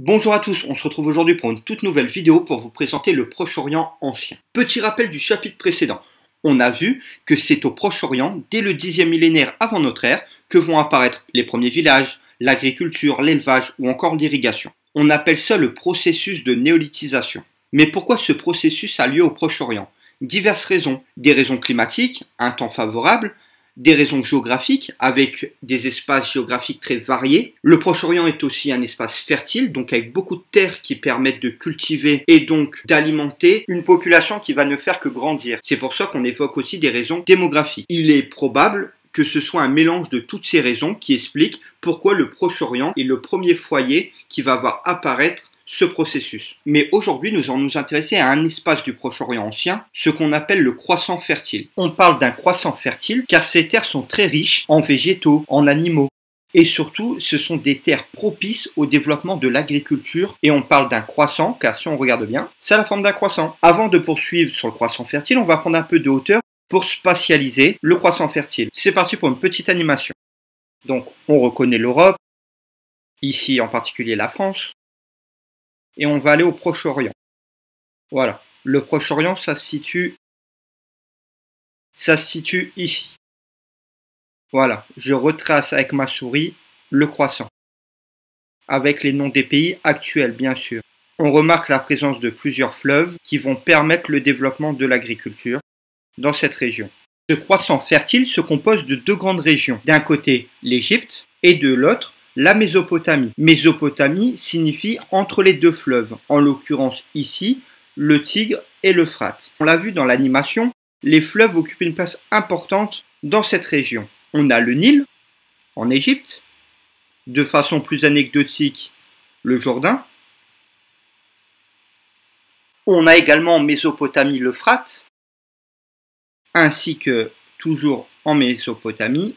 Bonjour à tous, on se retrouve aujourd'hui pour une toute nouvelle vidéo pour vous présenter le Proche-Orient ancien. Petit rappel du chapitre précédent. On a vu que c'est au Proche-Orient, dès le 10e millénaire avant notre ère, que vont apparaître les premiers villages, l'agriculture, l'élevage ou encore l'irrigation. On appelle ça le processus de néolithisation. Mais pourquoi ce processus a lieu au Proche-Orient? Diverses raisons. Des raisons climatiques, un temps favorable, des raisons géographiques, avec des espaces géographiques très variés. Le Proche-Orient est aussi un espace fertile, donc avec beaucoup de terres qui permettent de cultiver et donc d'alimenter une population qui va ne faire que grandir. C'est pour ça qu'on évoque aussi des raisons démographiques. Il est probable que ce soit un mélange de toutes ces raisons qui expliquent pourquoi le Proche-Orient est le premier foyer qui va voir apparaître ce processus. Mais aujourd'hui, nous allons nous intéresser à un espace du Proche-Orient ancien, ce qu'on appelle le croissant fertile. On parle d'un croissant fertile car ces terres sont très riches en végétaux, en animaux. Et surtout, ce sont des terres propices au développement de l'agriculture. Et on parle d'un croissant, car si on regarde bien, c'est la forme d'un croissant. Avant de poursuivre sur le croissant fertile, on va prendre un peu de hauteur pour spatialiser le croissant fertile. C'est parti pour une petite animation. Donc, on reconnaît l'Europe, ici en particulier la France. Et on va aller au Proche-Orient. Voilà. Le Proche-Orient, ça se situe ici. Voilà. Je retrace avec ma souris le croissant. Avec les noms des pays actuels, bien sûr. On remarque la présence de plusieurs fleuves qui vont permettre le développement de l'agriculture dans cette région. Ce croissant fertile se compose de deux grandes régions. D'un côté, l'Égypte et de l'autre, la Mésopotamie. Mésopotamie signifie entre les deux fleuves, en l'occurrence ici, le Tigre et l'Euphrate. On l'a vu dans l'animation, les fleuves occupent une place importante dans cette région. On a le Nil, en Égypte, de façon plus anecdotique, le Jourdain. On a également en Mésopotamie l'Euphrate, ainsi que, toujours en Mésopotamie,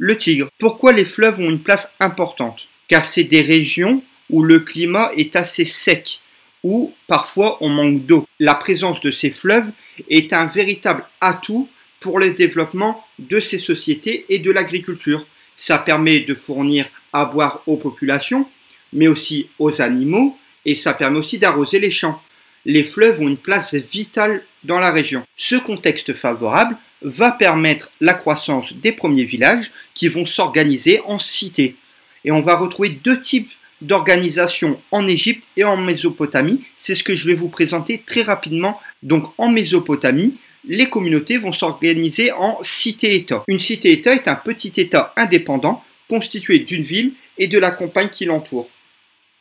le Tigre. Pourquoi les fleuves ont une place importante? Car c'est des régions où le climat est assez sec, où parfois on manque d'eau. La présence de ces fleuves est un véritable atout pour le développement de ces sociétés et de l'agriculture. Ça permet de fournir à boire aux populations, mais aussi aux animaux, et ça permet aussi d'arroser les champs. Les fleuves ont une place vitale dans la région. Ce contexte favorable va permettre la croissance des premiers villages qui vont s'organiser en cités. Et on va retrouver deux types d'organisation en Égypte et en Mésopotamie. C'est ce que je vais vous présenter très rapidement. Donc en Mésopotamie, les communautés vont s'organiser en cité-État. Une cité-État est un petit État indépendant constitué d'une ville et de la campagne qui l'entoure.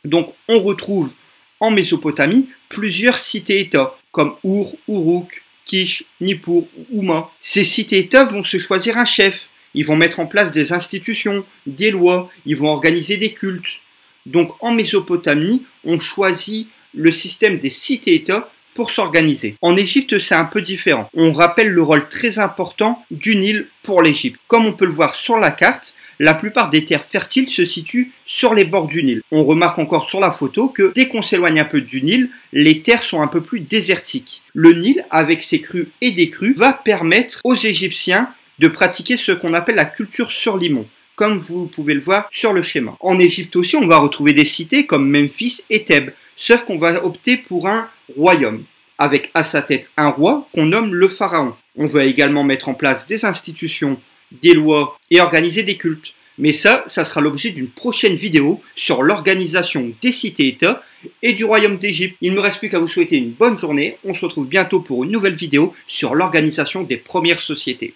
Donc on retrouve en Mésopotamie plusieurs cités-États comme Our, Uruk, Kish, Nippur, Ouma. Ces cités-États vont se choisir un chef. Ils vont mettre en place des institutions, des lois, ils vont organiser des cultes. Donc en Mésopotamie, on choisit le système des cités-États pour s'organiser. En Égypte, c'est un peu différent. On rappelle le rôle très important du Nil pour l'Égypte. Comme on peut le voir sur la carte, la plupart des terres fertiles se situent sur les bords du Nil. On remarque encore sur la photo que dès qu'on s'éloigne un peu du Nil, les terres sont un peu plus désertiques. Le Nil, avec ses crues et décrues, va permettre aux Égyptiens de pratiquer ce qu'on appelle la culture sur limon, comme vous pouvez le voir sur le schéma. En Égypte aussi, on va retrouver des cités comme Memphis et Thèbes, sauf qu'on va opter pour un royaume, avec à sa tête un roi qu'on nomme le pharaon. On va également mettre en place des institutions, des lois et organiser des cultes. Mais ça sera l'objet d'une prochaine vidéo sur l'organisation des cités-États et du royaume d'Égypte. Il ne me reste plus qu'à vous souhaiter une bonne journée. On se retrouve bientôt pour une nouvelle vidéo sur l'organisation des premières sociétés.